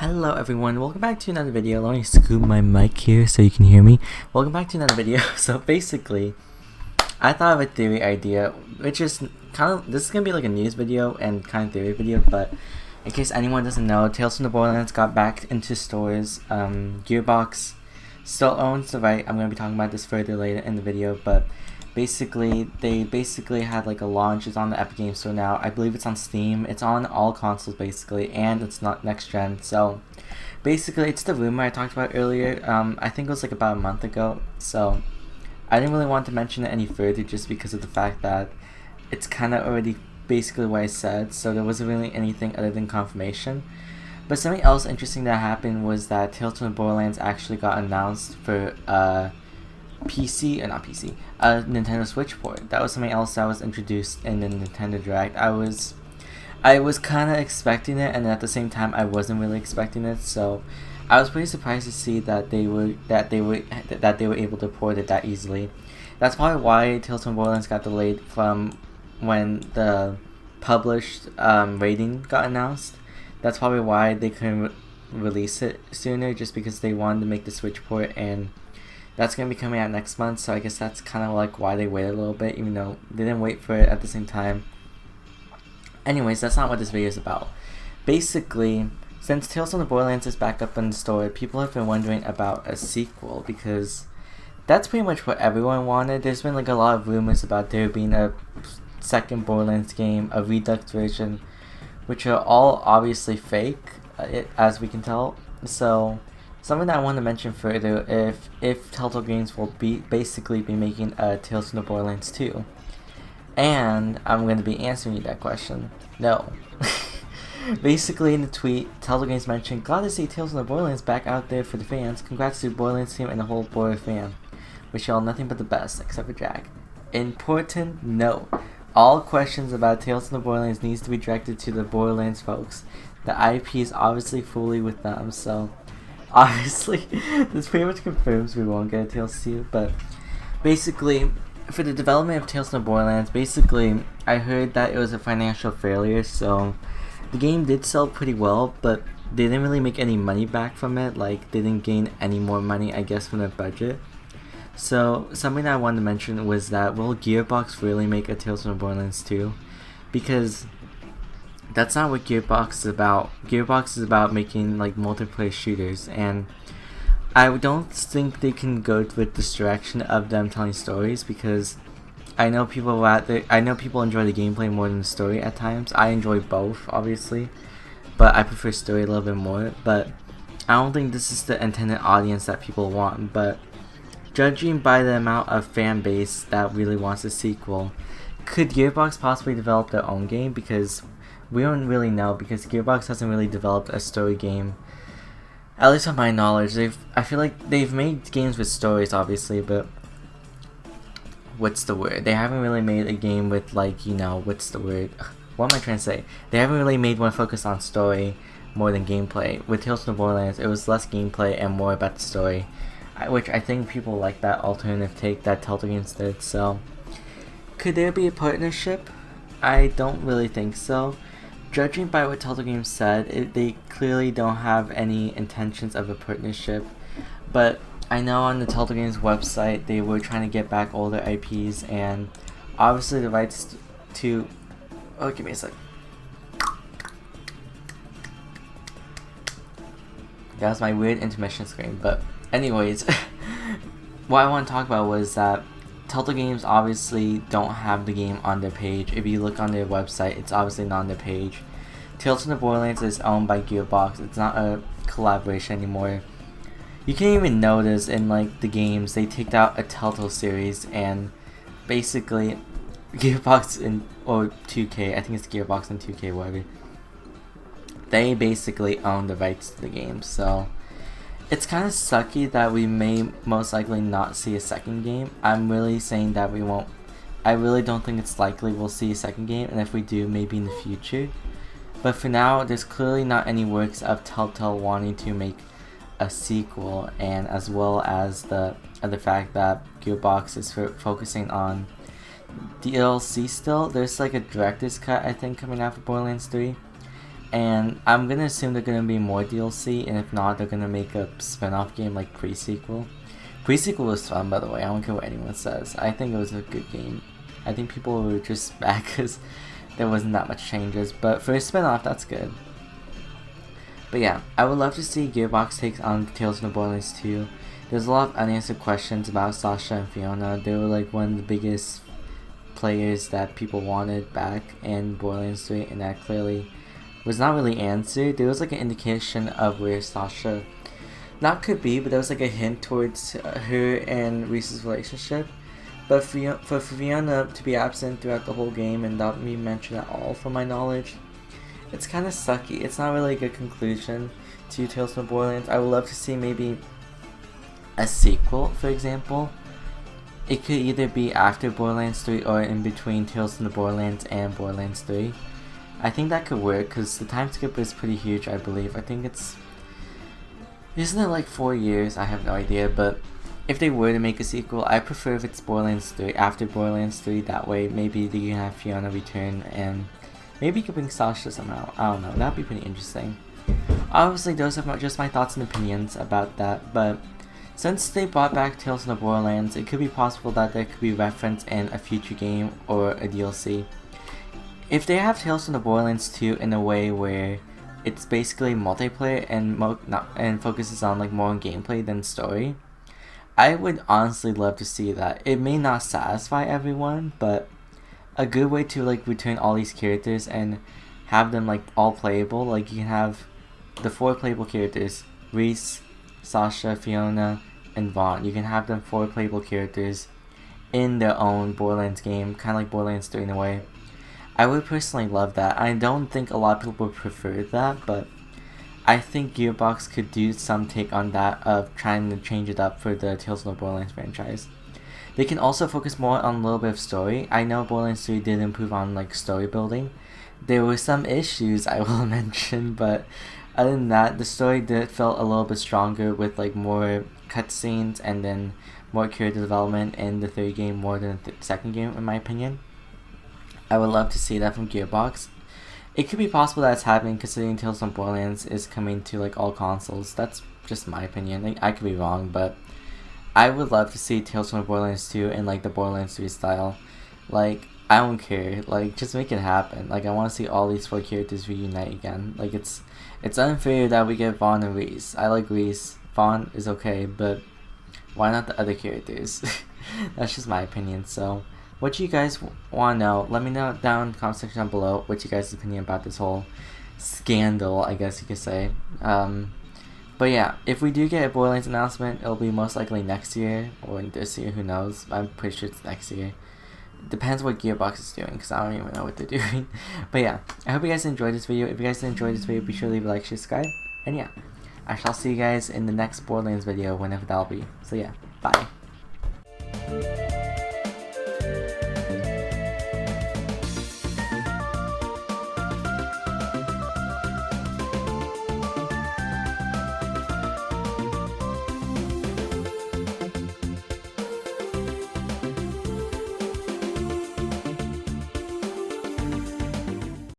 Hello everyone, welcome back to another video. Let me scoop my mic here so you can hear me. Welcome back to another video. So basically, I thought of a theory idea, which is this is going to be like a news video and kind of theory video, but in case anyone doesn't know, Tales from the Borderlands got back into stores. Gearbox still owns the right. I'm going to be talking about this further later in the video, but basically, they had like a launch. It's on the Epic Games Store now. I believe it's on Steam. It's on all consoles basically, and it's not next gen. So basically, it's the rumor I talked about earlier. I think it was like about a month ago. So I didn't really want to mention it any further just because of the fact that it's kind of already basically what I said. So there wasn't really anything other than confirmation. But something else interesting that happened was that Tales from the Borderlands actually got announced for Nintendo Switch port. That was something else that was introduced in the Nintendo Direct. I was kind of expecting it, and at the same time I wasn't really expecting it. So I was pretty surprised to see that they were able to port it that easily. That's probably why Tales from Borderlands got delayed from when the published rating got announced. That's probably why they couldn't release it sooner, just because they wanted to make the Switch port, and that's going to be coming out next month, so I guess that's kind of like why they waited a little bit, even though they didn't wait for it at the same time. Anyways, that's not what this video is about. Basically, since Tales from the Borderlands is back up in the store, people have been wondering about a sequel, because that's pretty much what everyone wanted. There's been like a lot of rumors about there being a second Borderlands game, a Redux version, which are all obviously fake, as we can tell. So something that I want to mention further, if Telltale Games will basically be making a Tales from the Borderlands 2. And I'm going to be answering you that question. No. Basically in the tweet, Telltale Games mentioned, "Glad to see Tales from the Borderlands back out there for the fans. Congrats to the Borderlands team and the whole Border fan. Wish y'all nothing but the best, except for Jack." Important note. All questions about Tales from the Borderlands needs to be directed to the Borderlands folks. The IP is obviously fully with them, so obviously, this pretty much confirms we won't get a Tales 2, but basically, for the development of Tales from the Borderlands, basically, I heard that it was a financial failure, so the game did sell pretty well, but they didn't really make any money back from it. Like, they didn't gain any more money, I guess, from their budget. So something that I wanted to mention was that, will Gearbox really make a Tales from the Borderlands 2? Because that's not what Gearbox is about. Gearbox is about making like multiplayer shooters, and I don't think they can go with this direction of them telling stories, because I know people enjoy the gameplay more than the story at times. I enjoy both, obviously, but I prefer story a little bit more. But I don't think this is the intended audience that people want. But judging by the amount of fan base that really wants a sequel, could Gearbox possibly develop their own game? Because we don't really know, because Gearbox hasn't really developed a story game, at least from my knowledge. I feel like they've made games with stories, obviously, but what's the word? They haven't really made a game with, like, you know, what's the word? What am I trying to say? They haven't really made one focused on story more than gameplay. With Tales from the Borderlands, it was less gameplay and more about the story, which I think people like that alternative take that Telltale Games did. So could there be a partnership? I don't really think so. Judging by what Telltale Games said, they clearly don't have any intentions of a partnership. But I know on the Telltale Games website, they were trying to get back older IPs, and obviously the rights to... Oh, give me a sec. That was my weird intermission screen, but anyways, what I want to talk about was that Telltale Games obviously don't have the game on their page. If you look on their website, it's obviously not on their page. Tales from the Borderlands is owned by Gearbox. It's not a collaboration anymore. You can even notice in like the games, they take out a Telltale series, and basically Gearbox or 2K, I think it's Gearbox and 2K, whatever, they basically own the rights to the game. So it's kind of sucky that we may most likely not see a second game. I'm really saying that we won't. I really don't think it's likely we'll see a second game, and if we do, maybe in the future. But for now, there's clearly not any works of Telltale wanting to make a sequel, and as well as the fact that Gearbox is focusing on DLC still. There's like a director's cut, I think, coming out for Borderlands 3. and I'm gonna assume they're gonna be more DLC, and if not, they're gonna make a spin-off game like pre-sequel. Pre-sequel was fun, by the way. I don't care what anyone says. I think it was a good game. I think people were just mad because there wasn't that much changes, but for a spin-off, that's good. But yeah, I would love to see Gearbox take on Tales from the Borderlands 2. There's a lot of unanswered questions about Sasha and Fiona. They were like one of the biggest players that people wanted back in Borderlands 3, and that clearly was not really answered. There was like an indication of where Sasha not could be, but there was like a hint towards her and Rhys's relationship. But for Fiona to be absent throughout the whole game and not be mentioned at all, from my knowledge, it's kind of sucky. It's not really a good conclusion to Tales from the Borderlands. I would love to see maybe a sequel, for example. It could either be after Borderlands 3 or in between Tales from the Borderlands and Borderlands 3. I think that could work because the time skip is pretty huge, I believe. I think isn't it like 4 years? I have no idea, but if they were to make a sequel, I prefer if it's Borderlands 3, after Borderlands 3, that way maybe you can have Fiona return and maybe you could bring Sasha somehow. I don't know, that'd be pretty interesting. Obviously those are just my thoughts and opinions about that, but since they brought back Tales from the Borderlands, it could be possible that there could be reference in a future game or a DLC. If they have Tales from the Borderlands 2 in a way where it's basically multiplayer and focuses on like more on gameplay than story, I would honestly love to see that. It may not satisfy everyone, but a good way to like return all these characters and have them like all playable. Like you can have the 4 playable characters: Rhys, Sasha, Fiona, and Vaughn. You can have them 4 playable characters in their own Borderlands game, kind of like Borderlands 3 in a way. I would personally love that. I don't think a lot of people would prefer that, but I think Gearbox could do some take on that of trying to change it up for the Tales from the Borderlands franchise. They can also focus more on a little bit of story. I know Borderlands 3 did improve on like story building. There were some issues I will mention, but other than that, the story did felt a little bit stronger with like more cutscenes and then more character development in the third game more than the second game, in my opinion. I would love to see that from Gearbox. It could be possible that it's happening considering Tales from Borderlands is coming to like all consoles. That's just my opinion. I could be wrong, but I would love to see Tales from Borderlands 2 in like the Borderlands 3 style. Like, I don't care. Like, just make it happen. Like, I want to see all these 4 characters reunite again. Like, it's unfair that we get Vaughn and Rhys. I like Rhys. Vaughn is okay, but why not the other characters? That's just my opinion. So what you guys want to know, let me know down in the comment section down below what you guys' opinion about this whole scandal, I guess you could say. But yeah, if we do get a Borderlands announcement, it'll be most likely next year or this year, who knows. I'm pretty sure it's next year. It depends what Gearbox is doing, because I don't even know what they're doing. But yeah, I hope you guys enjoyed this video. If you guys enjoyed this video, be sure to leave a like, share, subscribe. And yeah, I shall see you guys in the next Borderlands video, whenever that'll be. So yeah, bye.